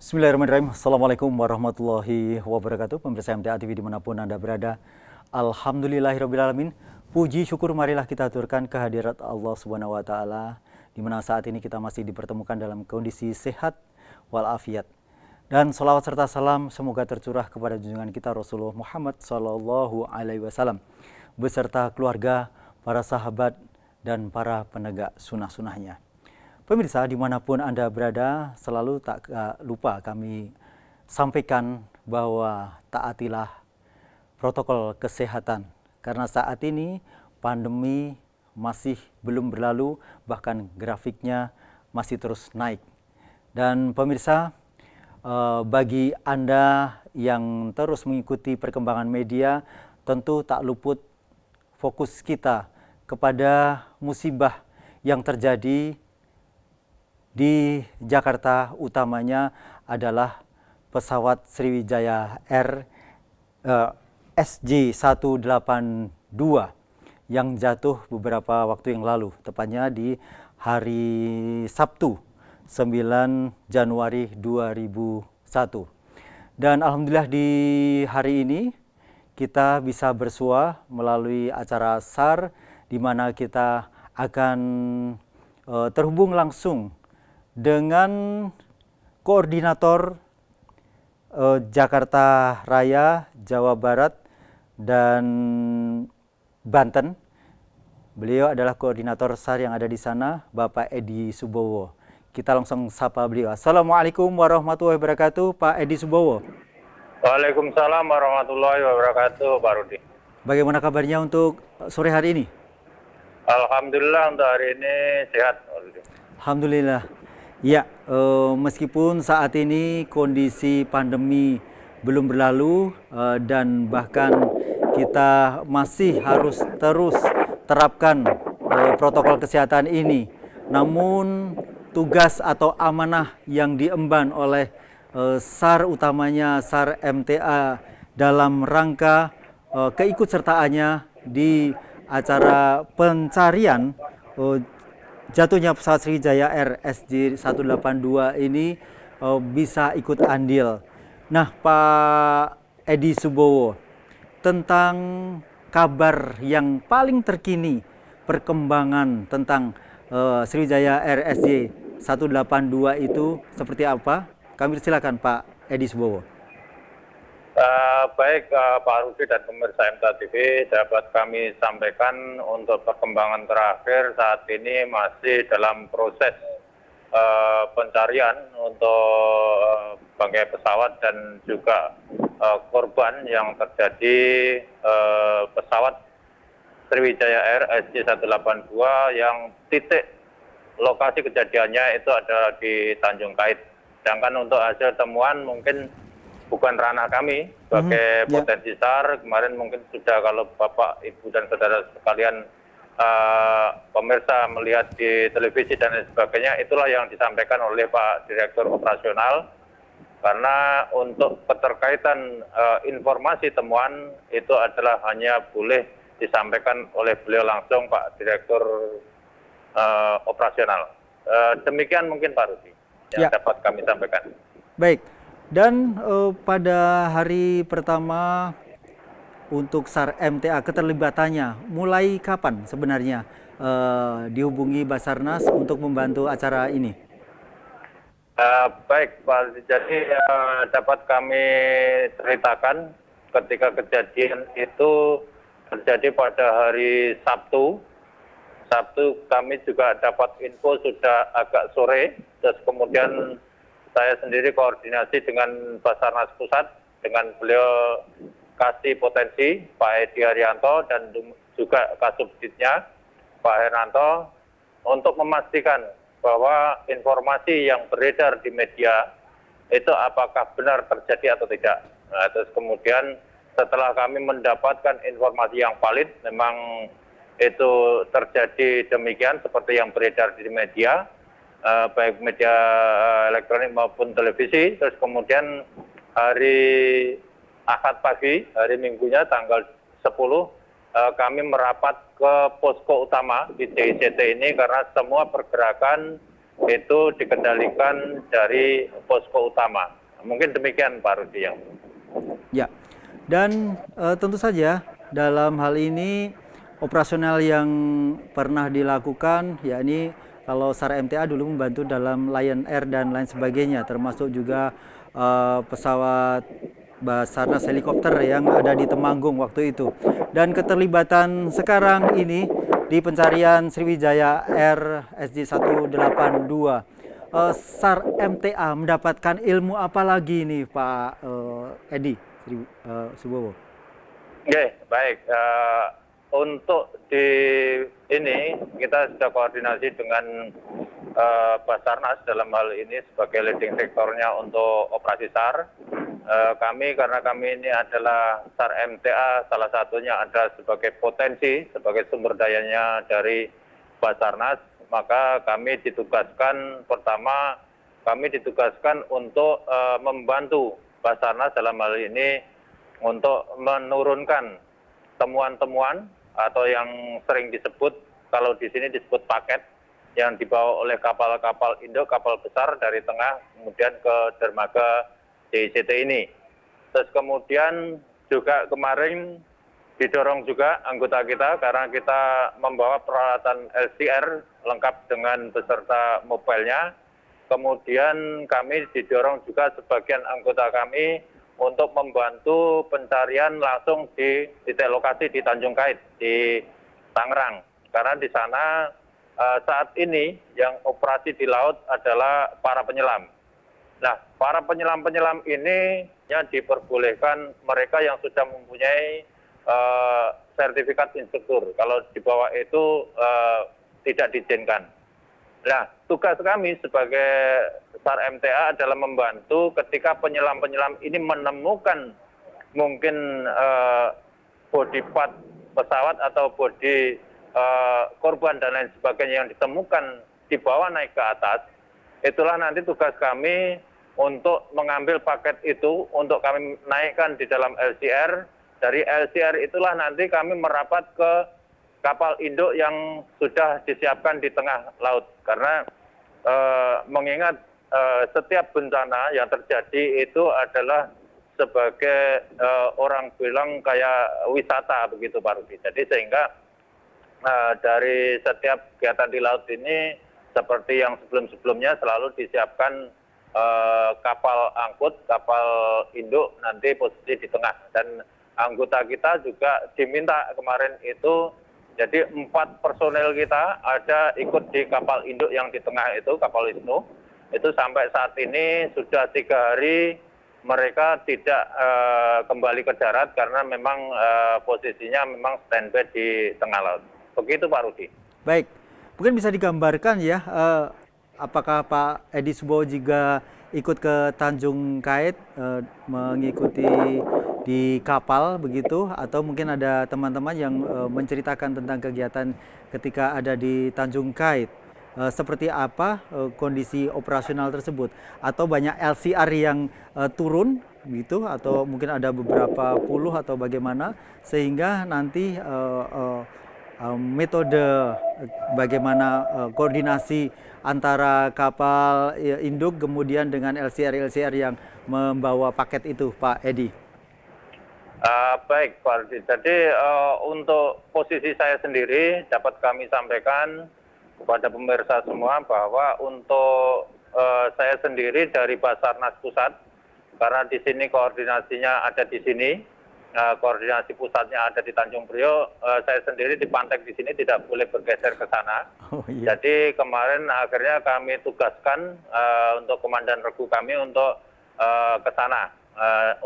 Bismillahirrahmanirrahim. Assalamualaikum warahmatullahi wabarakatuh. Pemirsa MTA TV dimanapun Anda berada. Alhamdulillahirrahmanirrahim. Puji syukur marilah kita aturkan kehadirat Allah Subhanahu wa Ta'ala, di mana saat ini kita masih dipertemukan dalam kondisi sehat walafiat. Dan salawat serta salam semoga tercurah kepada junjungan kita Rasulullah Muhammad Sallallahu Alaihi Wasallam beserta keluarga, para sahabat, dan para penegak sunnah-sunnahnya. Pemirsa dimanapun Anda berada, selalu tak lupa kami sampaikan bahwa taatilah protokol kesehatan. Karena saat ini pandemi masih belum berlalu, bahkan grafiknya masih terus naik. Dan pemirsa, bagi Anda yang terus mengikuti perkembangan media, tentu tak luput fokus kita kepada musibah yang terjadi di Jakarta, utamanya adalah pesawat Sriwijaya Air SJ182 yang jatuh beberapa waktu yang lalu, tepatnya di hari Sabtu 9 Januari 2001. Dan alhamdulillah di hari ini kita bisa bersua melalui acara SAR, di mana kita akan terhubung langsung dengan koordinator Jakarta Raya, Jawa Barat, dan Banten. Beliau adalah koordinator SAR yang ada di sana, Bapak Edi Subowo. Kita langsung sapa beliau. Assalamualaikum warahmatullahi wabarakatuh, Pak Edi Subowo. Waalaikumsalam warahmatullahi wabarakatuh, Pak Rudi. Bagaimana kabarnya untuk sore hari ini? Alhamdulillah untuk hari ini sehat, Pak Rudi. Alhamdulillah. Ya, meskipun saat ini kondisi pandemi belum berlalu dan bahkan kita masih harus terus terapkan protokol kesehatan ini, namun tugas atau amanah yang diemban oleh SAR, utamanya SAR MTA, dalam rangka keikutsertaannya di acara pencarian jatuhnya pesawat Sriwijaya Air SJ182 ini bisa ikut andil. Nah, Pak Edi Subowo, tentang kabar yang paling terkini perkembangan tentang Sriwijaya Air SJ182 itu seperti apa? Kami silakan Pak Edi Subowo. Baik Pak Rudi dan pemirsa MTA TV, dapat kami sampaikan untuk perkembangan terakhir saat ini masih dalam proses pencarian untuk bangkai pesawat dan juga korban yang terjadi pesawat Sriwijaya Air SJ182 yang titik lokasi kejadiannya itu adalah di Tanjung Kait. Sedangkan untuk hasil temuan mungkin bukan ranah kami sebagai potensi SAR. Kemarin mungkin sudah, kalau Bapak, Ibu, dan saudara sekalian pemirsa melihat di televisi dan lain sebagainya, itulah yang disampaikan oleh Pak Direktur Operasional. Karena untuk keterkaitan informasi temuan itu adalah hanya boleh disampaikan oleh beliau langsung, Pak Direktur Operasional. Demikian mungkin Pak Rudi yang dapat kami sampaikan. Baik. Dan pada hari pertama untuk SAR MTA, keterlibatannya mulai kapan sebenarnya dihubungi Basarnas untuk membantu acara ini? Baik Pak, jadi dapat kami ceritakan ketika kejadian itu terjadi pada hari Sabtu. Sabtu kami juga dapat info sudah agak sore, terus kemudian saya sendiri koordinasi dengan Basarnas Pusat, dengan beliau kasih potensi Pak Edi Haryanto dan juga Kasubditnya Pak Hernanto untuk memastikan bahwa informasi yang beredar di media itu apakah benar terjadi atau tidak. Nah, terus kemudian setelah kami mendapatkan informasi yang valid, memang itu terjadi demikian seperti yang beredar di media, baik media elektronik maupun televisi. Terus kemudian hari Ahad pagi, hari Minggunya tanggal 10, kami merapat ke posko utama di JICT ini karena semua pergerakan itu dikendalikan dari posko utama. Mungkin demikian Pak Rudi yang. Ya, dan tentu saja dalam hal ini operasional yang pernah dilakukan, yakni kalau SAR MTA dulu membantu dalam Lion Air dan lain sebagainya, termasuk juga pesawat Basarnas helikopter yang ada di Temanggung waktu itu. Dan keterlibatan sekarang ini di pencarian Sriwijaya Air SJ182. SAR MTA mendapatkan ilmu apa lagi nih Pak Edi Subowo? Oke, baik. Untuk di ini kita sudah koordinasi dengan Basarnas dalam hal ini sebagai leading sektornya untuk operasi SAR. Karena kami ini adalah SAR MTA, salah satunya ada sebagai potensi, sebagai sumber dayanya dari Basarnas, maka kami ditugaskan, pertama kami ditugaskan untuk membantu Basarnas dalam hal ini untuk menurunkan temuan-temuan atau yang sering disebut, kalau di sini disebut paket, yang dibawa oleh kapal-kapal induk, kapal besar dari tengah, kemudian ke dermaga JICT ini. Terus kemudian juga kemarin didorong juga anggota kita, karena kita membawa peralatan LCR lengkap dengan beserta mobilenya. Kemudian kami didorong juga sebagian anggota kami untuk membantu pencarian langsung di titik lokasi di Tanjung Kait, di Tangerang. Karena di sana saat ini yang operasi di laut adalah para penyelam. Nah, para penyelam-penyelam ini yang diperbolehkan mereka yang sudah mempunyai sertifikat instruktur. Kalau di bawah itu tidak diizinkan. Nah, tugas kami sebagai SAR MTA adalah membantu ketika penyelam-penyelam ini menemukan mungkin body part pesawat atau body korban dan lain sebagainya yang ditemukan di bawah naik ke atas. Itulah nanti tugas kami untuk mengambil paket itu, untuk kami naikkan di dalam LCR. Dari LCR itulah nanti kami merapat ke kapal induk yang sudah disiapkan di tengah laut. Karena mengingat setiap bencana yang terjadi itu adalah sebagai orang bilang kayak wisata begitu Pak Rudi. Jadi sehingga dari setiap kegiatan di laut ini seperti yang sebelum-sebelumnya selalu disiapkan kapal angkut, kapal induk nanti posisi di tengah. Dan anggota kita juga diminta kemarin itu, jadi 4 personel kita ada ikut di kapal induk yang di tengah itu, kapal Wisnu. Itu sampai saat ini sudah 3 hari mereka tidak kembali ke darat karena memang posisinya memang standby di tengah laut. Begitu Pak Rudi. Baik, mungkin bisa digambarkan ya, apakah Pak Edi Subowo juga ikut ke Tanjung Kait mengikuti di kapal begitu, atau mungkin ada teman-teman yang menceritakan tentang kegiatan ketika ada di Tanjung Kait. Seperti apa kondisi operasional tersebut, atau banyak LCR yang turun gitu, atau mungkin ada beberapa puluh atau bagaimana, sehingga nanti metode bagaimana koordinasi antara kapal induk kemudian dengan LCR yang membawa paket itu Pak Edi. Baik Pak Rudi, jadi untuk posisi saya sendiri dapat kami sampaikan kepada pemirsa semua bahwa untuk saya sendiri dari Basarnas Pusat, karena di sini koordinasinya ada di sini, koordinasi pusatnya ada di Tanjung Priok, saya sendiri dipantek di sini, tidak boleh bergeser ke sana. Oh, iya. Jadi kemarin akhirnya kami tugaskan untuk komandan regu kami untuk ke sana.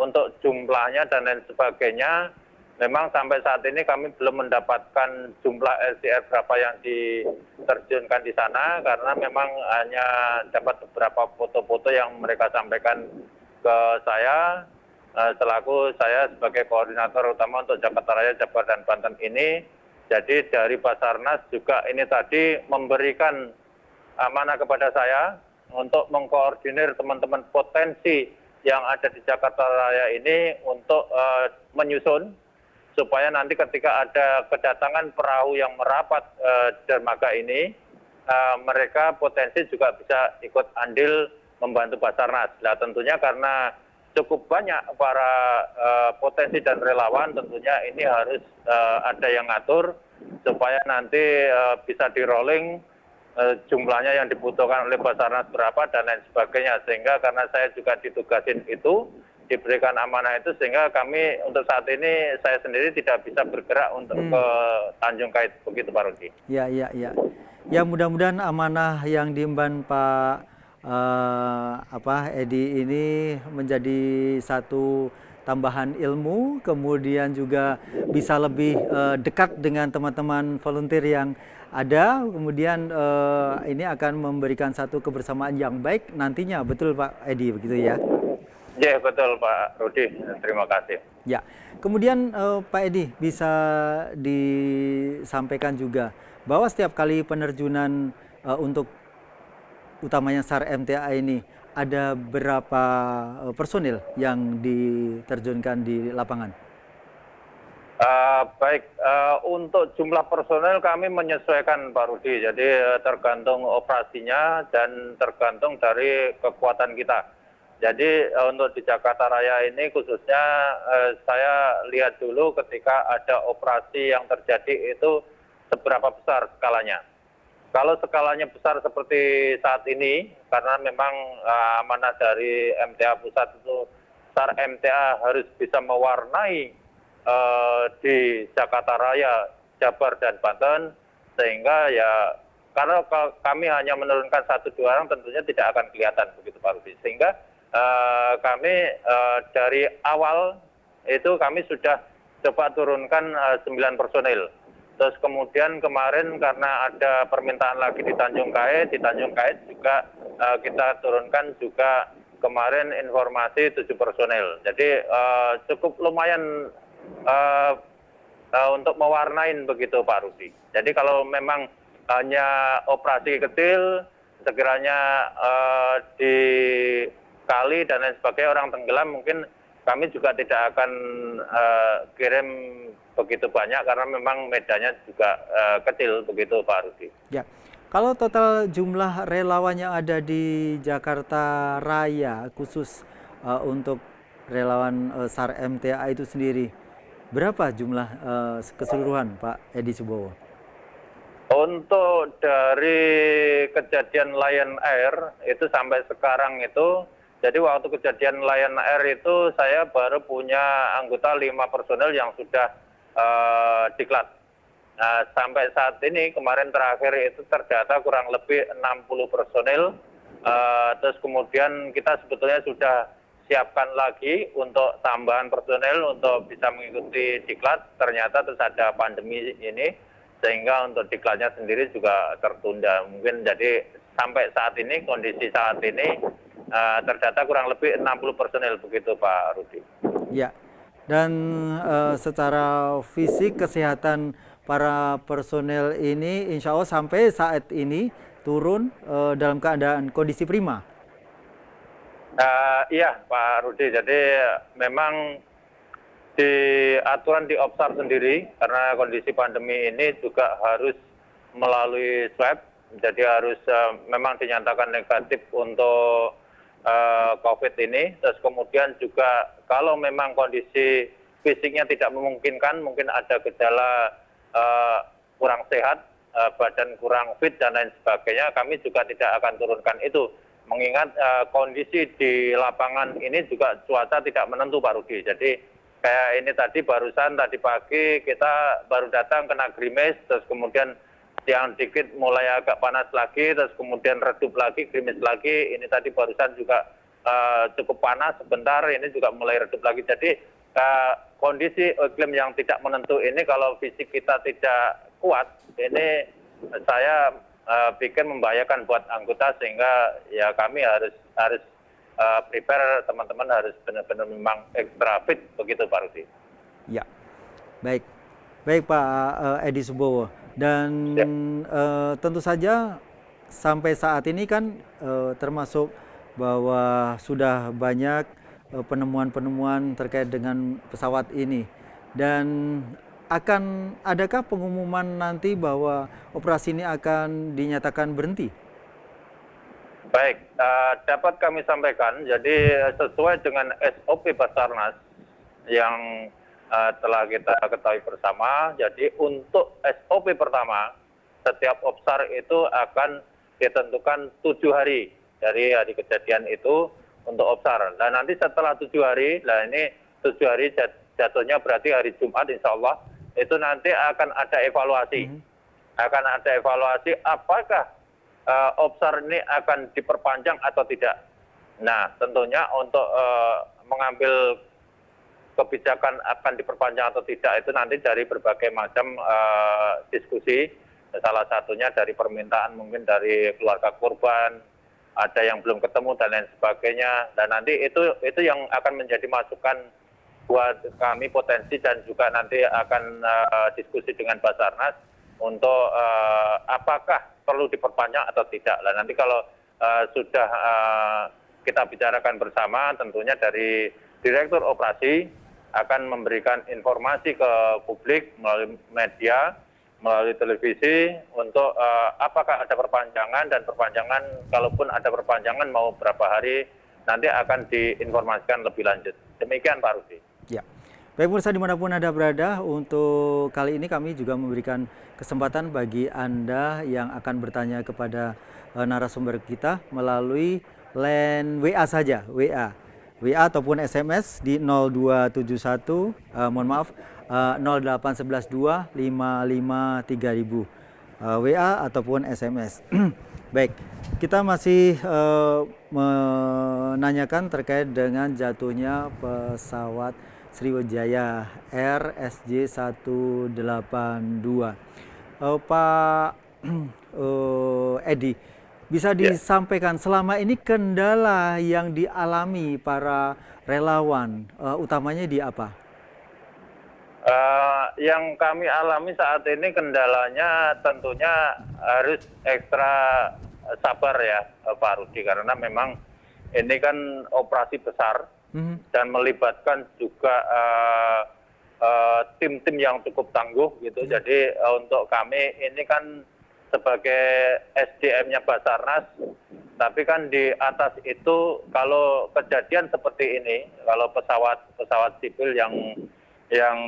Untuk jumlahnya dan lain sebagainya, memang sampai saat ini kami belum mendapatkan jumlah LCR berapa yang diterjunkan di sana, karena memang hanya dapat beberapa foto-foto yang mereka sampaikan ke saya, selaku saya sebagai koordinator utama untuk Jakarta Raya, Jabar, dan Banten ini. Jadi dari Basarnas juga ini tadi memberikan amanah kepada saya untuk mengkoordinir teman-teman potensi yang ada di Jakarta Raya ini untuk menyusun supaya nanti ketika ada kedatangan perahu yang merapat dermaga ini, mereka potensi juga bisa ikut andil membantu Basarnas. Nah tentunya karena cukup banyak para potensi dan relawan, tentunya ini harus ada yang ngatur supaya nanti bisa di-rolling jumlahnya yang dibutuhkan oleh Basarnas berapa dan lain sebagainya. Sehingga karena saya juga ditugasin itu, diberikan amanah itu, sehingga kami untuk saat ini saya sendiri tidak bisa bergerak untuk ke Tanjung Kait, begitu Pak Rudi. Ya, ya, ya. Ya mudah-mudahan amanah yang diemban Pak Edi ini menjadi satu tambahan ilmu, kemudian juga bisa lebih dekat dengan teman-teman volunteer yang ada, kemudian ini akan memberikan satu kebersamaan yang baik nantinya, betul Pak Edi, begitu ya? Ya betul Pak Rudi, terima kasih. Ya, kemudian Pak Edi bisa disampaikan juga bahwa setiap kali penerjunan untuk utamanya SAR MTA ini ada berapa personil yang diterjunkan di lapangan? Baik, untuk jumlah personel kami menyesuaikan Pak Rudi, jadi tergantung operasinya dan tergantung dari kekuatan kita. Jadi untuk di Jakarta Raya ini khususnya saya lihat dulu ketika ada operasi yang terjadi itu seberapa besar skalanya. Kalau skalanya besar seperti saat ini, karena memang amanah dari MTA Pusat itu, SAR MTA harus bisa mewarnai di Jakarta Raya, Jabar dan Banten, sehingga ya karena kami hanya menurunkan 1-2 orang tentunya tidak akan kelihatan begitu Pak Rudi. Sehingga kami dari awal itu kami sudah coba turunkan 9 personil. Terus kemudian kemarin karena ada permintaan lagi di Tanjung Kait juga kita turunkan juga kemarin informasi 7 personil. Jadi cukup lumayan untuk mewarnain begitu Pak Rudi. Jadi kalau memang hanya operasi kecil, sekiranya di kali dan lain sebagainya orang tenggelam, mungkin kami juga tidak akan kirim begitu banyak karena memang medannya juga kecil begitu Pak Rudi. Ya, kalau total jumlah relawan yang ada di Jakarta Raya khusus untuk relawan SAR MTA itu sendiri, berapa jumlah keseluruhan Pak Edi Subowo? Untuk dari kejadian Lion Air itu sampai sekarang itu, jadi waktu kejadian Lion Air itu saya baru punya anggota 5 personel yang sudah diklat. Nah, sampai saat ini kemarin terakhir itu terdata kurang lebih 60 personil. Terus kemudian kita sebetulnya sudah siapkan lagi untuk tambahan personel untuk bisa mengikuti diklat. Ternyata terus ada pandemi ini sehingga untuk diklatnya sendiri juga tertunda. Mungkin jadi sampai saat ini, kondisi saat ini terdata kurang lebih 60 personel begitu Pak Rudi. Ya, dan secara fisik kesehatan para personel ini insya Allah sampai saat ini turun dalam keadaan kondisi prima. Iya Pak Rudi, jadi memang di aturan di OPSAR sendiri karena kondisi pandemi ini juga harus melalui swab, jadi harus memang dinyatakan negatif untuk COVID ini. Terus kemudian juga kalau memang kondisi fisiknya tidak memungkinkan, mungkin ada gejala kurang sehat, badan kurang fit dan lain sebagainya, kami juga tidak akan turunkan itu. Mengingat kondisi di lapangan ini juga cuaca tidak menentu Pak Rudi. Jadi kayak ini tadi barusan tadi pagi kita baru datang ke Nagrimis, terus kemudian siang dikit mulai agak panas lagi, terus kemudian redup lagi, gerimis lagi. Ini tadi barusan juga cukup panas sebentar, ini juga mulai redup lagi. Jadi kondisi iklim yang tidak menentu ini kalau fisik kita tidak kuat, ini saya pikir membahayakan buat anggota, sehingga ya kami harus prepare, teman-teman harus benar-benar memang ekstra fit begitu Pak Rudi. Ya, baik Pak Edi Subowo. Dan tentu saja sampai saat ini kan termasuk bahwa sudah banyak penemuan-penemuan terkait dengan pesawat ini. Dan adakah pengumuman nanti bahwa operasi ini akan dinyatakan berhenti? Baik, dapat kami sampaikan, jadi sesuai dengan SOP Basarnas yang telah kita ketahui bersama, jadi untuk SOP pertama, setiap OPSAR itu akan ditentukan 7 hari dari hari kejadian itu untuk OPSAR. Dan nanti setelah 7 hari, nah ini 7 hari jatuhnya berarti hari Jumat insya Allah, itu nanti akan ada evaluasi. Akan ada evaluasi apakah OPSAR ini akan diperpanjang atau tidak. Nah, tentunya untuk mengambil kebijakan akan diperpanjang atau tidak itu nanti dari berbagai macam diskusi. Salah satunya dari permintaan mungkin dari keluarga korban, ada yang belum ketemu dan lain sebagainya. Dan nanti itu yang akan menjadi masukan buat kami potensi dan juga nanti akan diskusi dengan Basarnas untuk apakah perlu diperpanjang atau tidak. Nah, nanti kalau sudah kita bicarakan bersama, tentunya dari Direktur Operasi akan memberikan informasi ke publik melalui media, melalui televisi untuk apakah ada perpanjangan, dan perpanjangan kalaupun ada perpanjangan mau berapa hari nanti akan diinformasikan lebih lanjut. Demikian Pak Rudi. Ya. Baik pemirsa dimanapun Anda berada, untuk kali ini kami juga memberikan kesempatan bagi Anda yang akan bertanya kepada narasumber kita melalui line WA saja, WA ataupun SMS di 0271, mohon maaf, 08112 55 3000, WA ataupun SMS. Baik, kita masih menanyakan terkait dengan jatuhnya pesawat Sriwijaya Air SJ182. Pak Edi, bisa disampaikan selama ini kendala yang dialami para relawan, utamanya di apa? Yang kami alami saat ini kendalanya tentunya harus ekstra sabar ya Pak Rudi, karena memang ini kan operasi besar dan melibatkan juga tim-tim yang cukup tangguh gitu. Jadi untuk kami ini kan sebagai SDM-nya Basarnas, tapi kan di atas itu kalau kejadian seperti ini, kalau pesawat sipil yang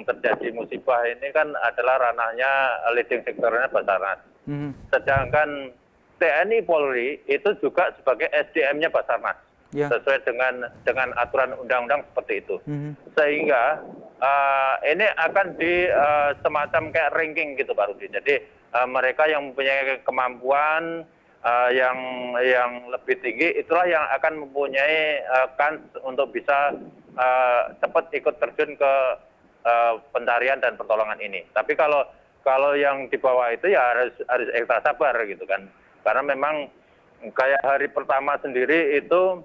terjadi musibah ini kan adalah ranahnya leading sektornya Basarnas. Sedangkan TNI Polri itu juga sebagai SDM-nya Basarnas, sesuai dengan aturan undang-undang seperti itu. Sehingga ini akan di semacam kayak ranking gitu Pak Rudi. Jadi mereka yang mempunyai kemampuan yang lebih tinggi itulah yang akan mempunyai kans untuk bisa cepat ikut terjun ke pencarian dan pertolongan ini. Tapi kalau yang di bawah itu ya harus ekstra sabar gitu kan. Karena memang kayak hari pertama sendiri itu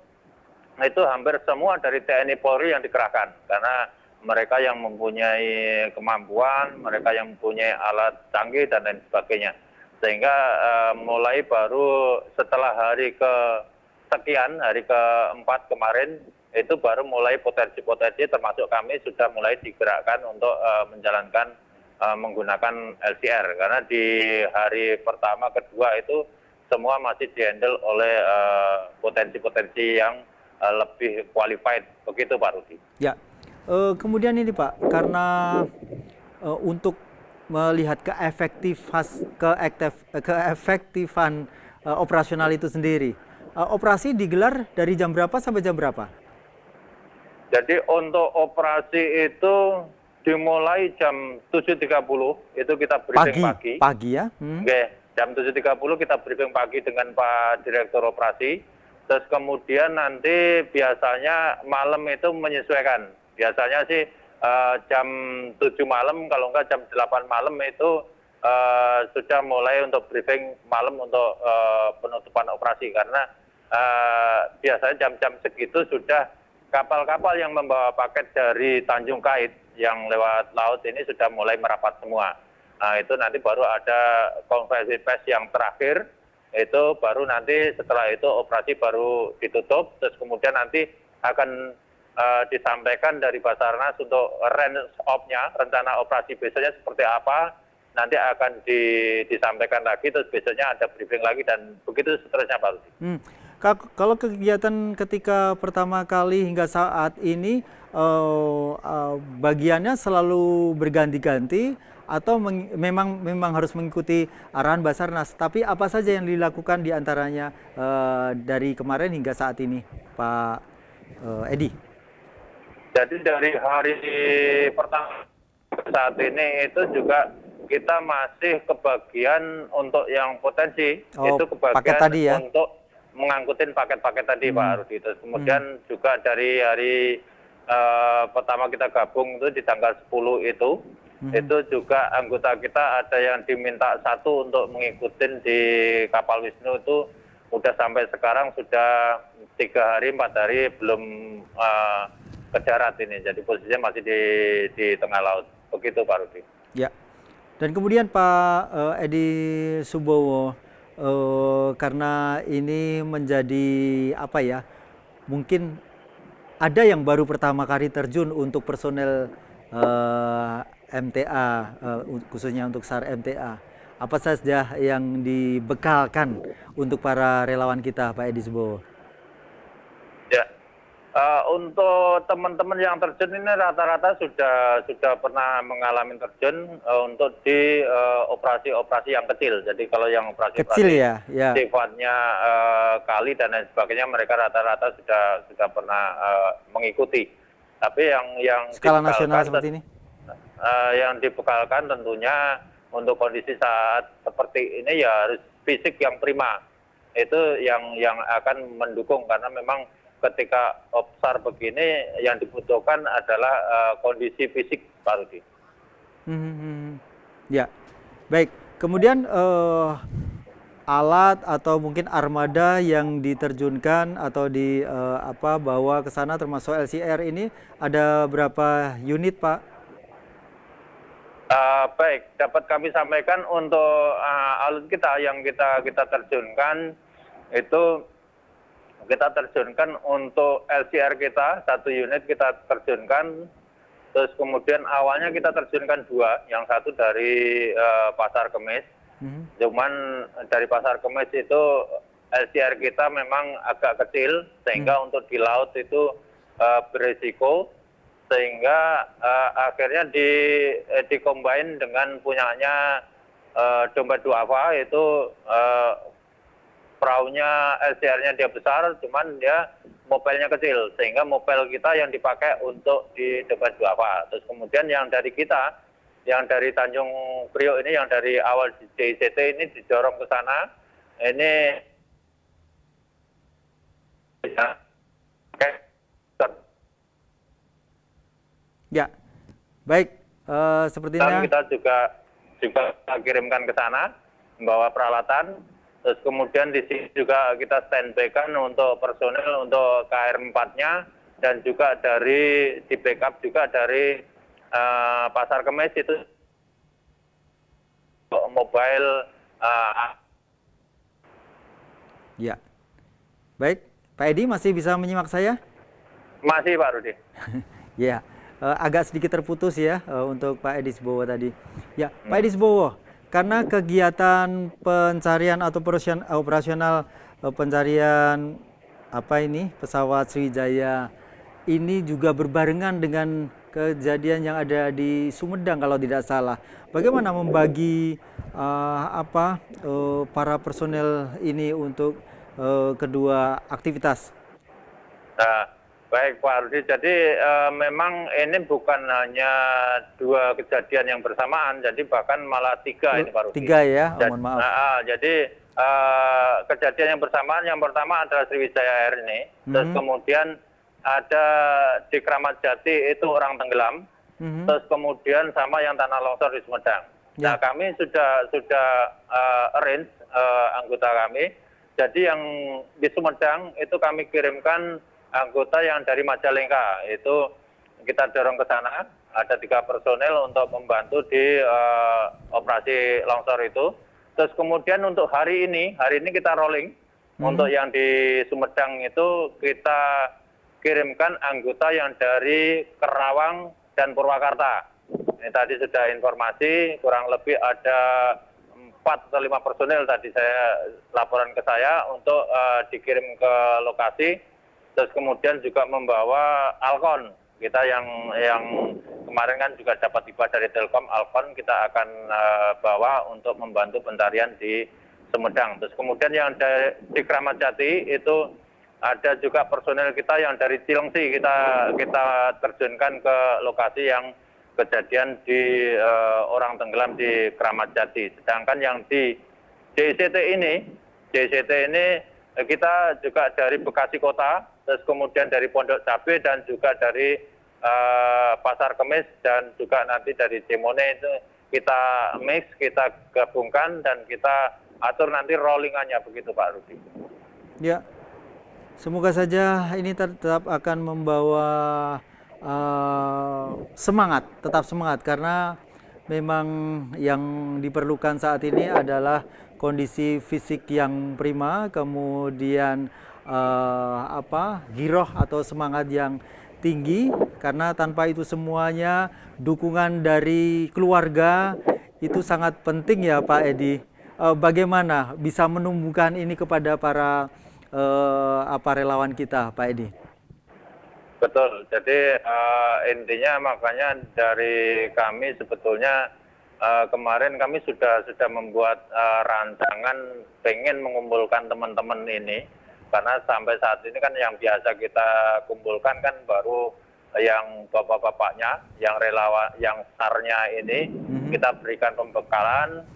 hampir semua dari TNI Polri yang dikerahkan. Karena mereka yang mempunyai kemampuan, mereka yang mempunyai alat canggih dan lain sebagainya. Sehingga mulai baru setelah hari kesekian, hari keempat kemarin, itu baru mulai potensi-potensi termasuk kami sudah mulai digerakkan untuk menjalankan menggunakan LCR. Karena di hari pertama, kedua itu semua masih dihandle oleh potensi-potensi yang lebih qualified. Begitu Pak Rudi. Ya, kemudian ini Pak, karena untuk melihat keefektifan operasional itu sendiri, operasi digelar dari jam berapa sampai jam berapa? Jadi untuk operasi itu dimulai jam 7.30, itu kita briefing pagi. Pagi ya? Oke, jam 7.30 kita briefing pagi dengan Pak Direktur Operasi. Terus kemudian nanti biasanya malam itu menyesuaikan. Biasanya sih jam 7 malam, kalau enggak jam 8 malam itu sudah mulai untuk briefing malam untuk penutupan operasi. Karena biasanya jam-jam segitu sudah kapal-kapal yang membawa paket dari Tanjung Kait yang lewat laut ini sudah mulai merapat semua. Nah itu nanti baru ada konferensi pers yang terakhir, itu baru nanti setelah itu operasi baru ditutup, terus kemudian nanti akan disampaikan dari Basarnas untuk range of-nya, rencana operasi besoknya seperti apa, nanti akan disampaikan lagi, terus besoknya ada briefing lagi dan begitu seterusnya Pak Rudi. Kalau kegiatan ketika pertama kali hingga saat ini bagiannya selalu berganti-ganti atau memang harus mengikuti arahan Basarnas. Tapi apa saja yang dilakukan diantaranya dari kemarin hingga saat ini, Pak Edi? Jadi dari hari pertama saat ini itu juga kita masih kebagian untuk yang potensi, itu Paket kebagian tadi ya? untuk mengangkutin paket-paket tadi Pak Rudi. Terus kemudian juga dari hari pertama kita gabung itu di tanggal 10 itu juga anggota kita ada yang diminta satu untuk mengikuti di kapal Wisnu itu udah sampai sekarang sudah 3 hari 4 hari belum ke darat ini. Jadi posisinya masih di tengah laut. Begitu Pak Rudi. Ya. Dan kemudian Pak Edi Subowo, karena ini menjadi apa ya, mungkin ada yang baru pertama kali terjun untuk personel MTA, khususnya untuk SAR MTA. Apa saja yang dibekalkan untuk para relawan kita, Pak Edi Subowo? Ya, untuk teman-teman yang terjun ini rata-rata sudah pernah mengalami terjun untuk di operasi-operasi yang kecil. Jadi kalau yang operasi Kecil ya, ya. sifatnya kali dan lain sebagainya, mereka rata-rata sudah pernah mengikuti. Tapi yang skala nasional seperti ini? Yang dibekalkan tentunya untuk kondisi saat seperti ini ya harus fisik yang prima. Itu yang akan mendukung, karena memang ketika obsar begini yang dibutuhkan adalah kondisi fisik, Pak Rudi. Ya, baik. Kemudian alat atau mungkin armada yang diterjunkan atau bawa ke sana termasuk LCR ini ada berapa unit, Pak? Baik, dapat kami sampaikan untuk alat kita yang kita terjunkan itu kita terjunkan untuk LCR kita, 1 unit kita terjunkan, terus kemudian awalnya kita terjunkan 2, yang satu dari Pasar Kemis, cuman dari Pasar Kemis itu LCR kita memang agak kecil, sehingga untuk di laut itu berisiko, sehingga akhirnya dikombin dengan punyanya Dompet Duafa, itu perahunya LCR-nya dia besar, cuman dia mopelnya kecil, sehingga mopel kita yang dipakai untuk di Dompet Duafa. Terus kemudian yang dari kita, yang dari Tanjung Priok ini, yang dari awal JICT ini didorong ke sana, ini ya, baik. Sepertinya kita juga kirimkan ke sana, membawa peralatan. Terus kemudian di sini juga kita standby-kan untuk personel untuk KR4-nya, dan juga dari di backup juga dari Pasar Kemis itu mobile. Ya, baik. Pak Edi masih bisa menyimak saya? Masih Pak Rudi. Ya, agak sedikit terputus ya untuk Pak Edi Subowo tadi. Ya, Pak Edi Subowo, karena kegiatan pencarian atau operasional pencarian pesawat Sriwijaya ini juga berbarengan dengan kejadian yang ada di Sumedang kalau tidak salah. Bagaimana membagi para personel ini untuk kedua aktivitas? Nah, baik Pak Rudi, jadi memang ini bukan hanya 2 kejadian yang bersamaan, jadi bahkan malah 3 ini Pak Rudi. 3 ya, mohon maaf. Jadi kejadian yang bersamaan, yang pertama adalah Sriwijaya Air ini, terus kemudian ada di Kramat Jati itu orang tenggelam, terus kemudian sama yang tanah longsor di Sumedang. Ya. Nah, kami sudah arrange anggota kami, jadi yang di Sumedang itu kami kirimkan anggota yang dari Majalengka, itu kita dorong ke sana, ada 3 personel untuk membantu di operasi longsor itu. Terus kemudian untuk hari ini kita rolling, untuk yang di Sumedang itu kita kirimkan anggota yang dari Kerawang dan Purwakarta. Ini tadi sudah informasi, kurang lebih ada 4 4 atau 5 personil tadi saya laporan ke saya untuk dikirim ke lokasi, terus kemudian juga membawa Alkon. Kita yang kemarin kan juga dapat tiba dari Telkom, Alkon kita akan bawa untuk membantu pencarian di Sumedang. Terus kemudian yang di Kramat Jati itu ada juga personel kita yang dari Cilengsi kita terjunkan ke lokasi yang kejadian di orang tenggelam di Kramat Jati. Sedangkan yang di JCT ini kita juga dari Bekasi Kota, terus kemudian dari Pondok Cabe dan juga dari Pasar Kemis dan juga nanti dari Cimone itu kita mix, kita gabungkan dan kita atur nanti rollingannya begitu Pak Rudi. Ya, semoga saja ini tetap akan membawa tetap semangat karena memang yang diperlukan saat ini adalah kondisi fisik yang prima, kemudian giroh atau semangat yang tinggi, karena tanpa itu semuanya dukungan dari keluarga itu sangat penting ya Pak Edi. Bagaimana bisa menumbuhkan ini kepada para relawan kita Pak Edi? Betul, jadi intinya makanya dari kami sebetulnya kemarin kami sudah membuat rancangan pengen mengumpulkan teman-teman ini, karena sampai saat ini kan yang biasa kita kumpulkan kan baru yang bapak-bapaknya, yang relawan, yang SAR-nya ini kita berikan pembekalan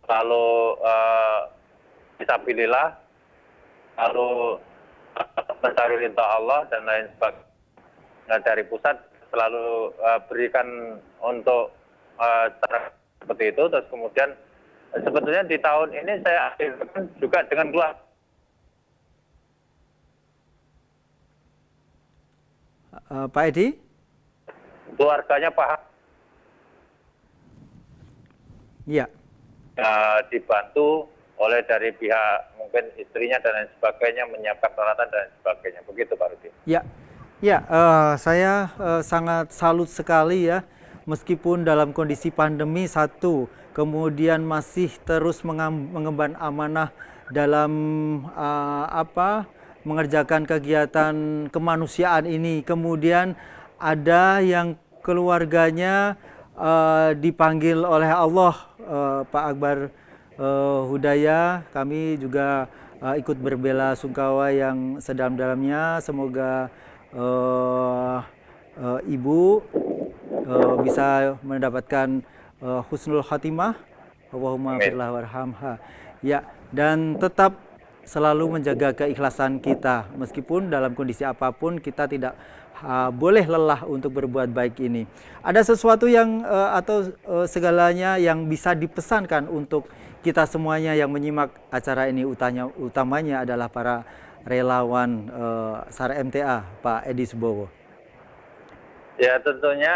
lalu fisabilillah, lalu mencari ridha Allah dan lain sebagainya. Nah, dari pusat selalu berikan untuk cara seperti itu. Terus kemudian sebetulnya di tahun ini saya akhirkan juga dengan keluarga. Pak Edi? Keluarganya paham. Iya. Dibantu oleh dari pihak mungkin istrinya dan lain sebagainya, menyiapkan peralatan dan lain sebagainya. Begitu Pak Rudi. Ya, saya sangat salut sekali ya, meskipun dalam kondisi pandemi kemudian masih terus mengemban amanah dalam mengerjakan kegiatan kemanusiaan ini. Kemudian ada yang keluarganya dipanggil oleh Allah, Pak Akbar Hudaya, kami juga ikut berbela sungkawa yang sedalam-dalamnya. Semoga ibu bisa mendapatkan husnul khatimah, Allahumma firlah warhamha. Ya, dan tetap selalu menjaga keikhlasan kita, meskipun dalam kondisi apapun kita tidak boleh lelah untuk berbuat baik ini. Ada sesuatu yang atau segalanya yang bisa dipesankan untuk kita semuanya yang menyimak acara ini, utamanya adalah para relawan SAR MTA, Pak Edi Subowo. Ya, tentunya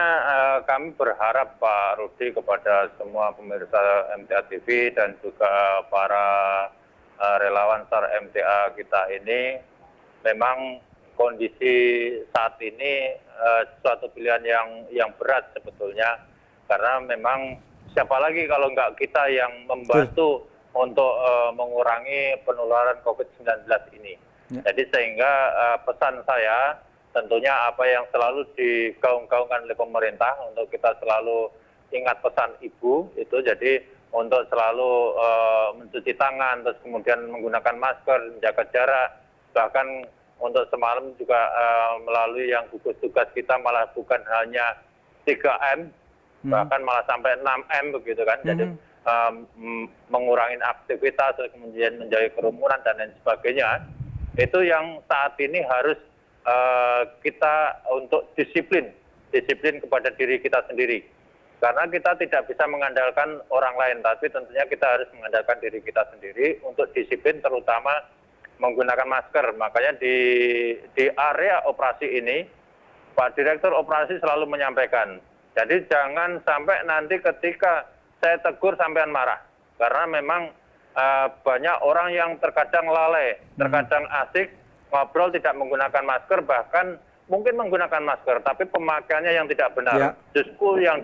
kami berharap Pak Rudi kepada semua pemirsa MTA TV dan juga para relawan SAR MTA kita ini, memang kondisi saat ini suatu pilihan yang berat sebetulnya, karena memang siapa lagi kalau nggak kita yang membantu untuk mengurangi penularan COVID-19 ini. Jadi sehingga pesan saya tentunya apa yang selalu digaung-gaungkan oleh pemerintah untuk kita selalu ingat pesan ibu itu, jadi untuk selalu mencuci tangan, terus kemudian menggunakan masker, menjaga jarak, bahkan untuk semalam juga melalui yang gugus tugas kita malah bukan hanya 3M, bahkan malah sampai 6M begitu kan. Jadi mengurangi aktivitas, terus kemudian menjauhi kerumunan dan lain sebagainya. Itu yang saat ini harus kita untuk disiplin kepada diri kita sendiri. Karena kita tidak bisa mengandalkan orang lain, tapi tentunya kita harus mengandalkan diri kita sendiri untuk disiplin, terutama menggunakan masker. Makanya di area operasi ini, Pak Direktur Operasi selalu menyampaikan, jadi jangan sampai nanti ketika saya tegur sampean marah. Karena memang banyak orang yang terkadang lalai, terkadang asik, ngobrol tidak menggunakan masker, bahkan mungkin menggunakan masker, tapi pemakaiannya yang tidak benar. Justru yang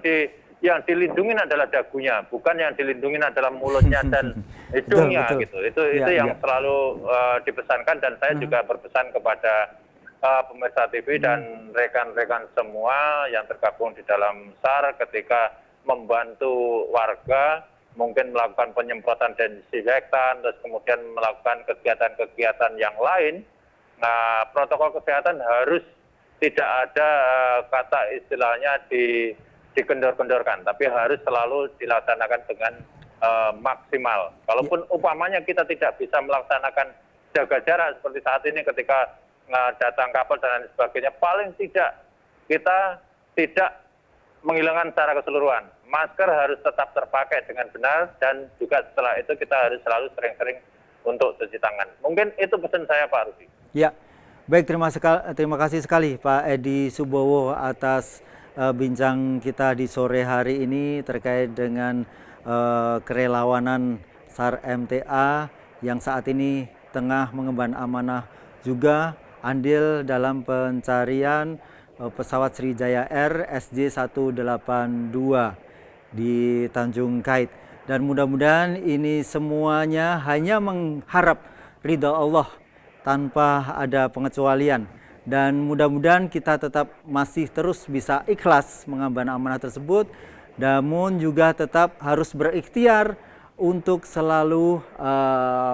yang dilindungi adalah dagunya, bukan yang dilindungi adalah mulutnya dan hidungnya Betul, betul. gitu. Itu Ya, yang ya. selalu dipesankan, dan saya juga berpesan kepada pemirsa TV dan rekan-rekan semua yang tergabung di dalam SAR ketika membantu warga mungkin melakukan penyemprotan desinfektan, terus kemudian melakukan kegiatan-kegiatan yang lain. Nah, protokol kesehatan harus tidak ada kata istilahnya dikendor-kendorkan, tapi harus selalu dilaksanakan dengan maksimal. Kalaupun umpamanya kita tidak bisa melaksanakan jaga jarak seperti saat ini ketika datang kapal dan lain sebagainya, paling tidak kita tidak menghilangkan secara keseluruhan. Masker harus tetap terpakai dengan benar, dan juga setelah itu kita harus selalu sering-sering untuk cuci tangan. Mungkin itu pesan saya, Pak Rudi. Ya, baik, terima kasih sekali Pak Edi Subowo atas bincang kita di sore hari ini terkait dengan kerelawanan SAR MTA yang saat ini tengah mengemban amanah juga andil dalam pencarian pesawat Sriwijaya Air SJ182 di Tanjung Kait. Dan mudah-mudahan ini semuanya hanya mengharap ridha Allah tanpa ada pengecualian. Dan mudah-mudahan kita tetap masih terus bisa ikhlas mengemban amanah tersebut, namun juga tetap harus berikhtiar untuk selalu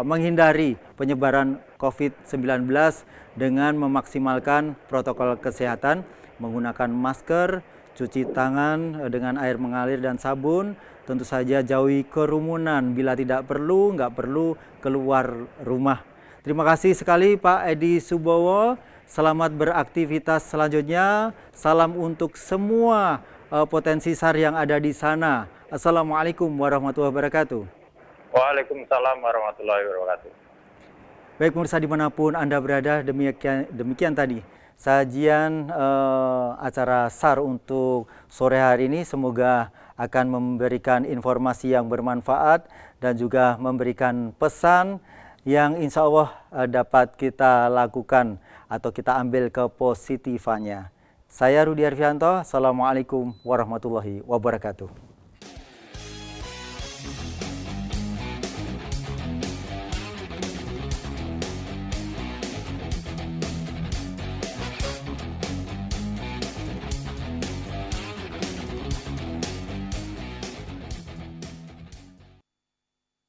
menghindari penyebaran COVID-19 dengan memaksimalkan protokol kesehatan, menggunakan masker, cuci tangan dengan air mengalir dan sabun, tentu saja jauhi kerumunan, bila tidak perlu, nggak perlu keluar rumah. Terima kasih sekali Pak Edi Subowo, selamat beraktivitas selanjutnya, salam untuk semua potensi SAR yang ada di sana. Assalamualaikum warahmatullahi wabarakatuh. Waalaikumsalam warahmatullahi wabarakatuh. Baik pemirsa dimanapun Anda berada, demikian tadi sajian acara SAR untuk sore hari ini. Semoga akan memberikan informasi yang bermanfaat dan juga memberikan pesan yang insya Allah dapat kita lakukan atau kita ambil kepositifannya. Saya Rudi Arfianto, Assalamualaikum warahmatullahi wabarakatuh.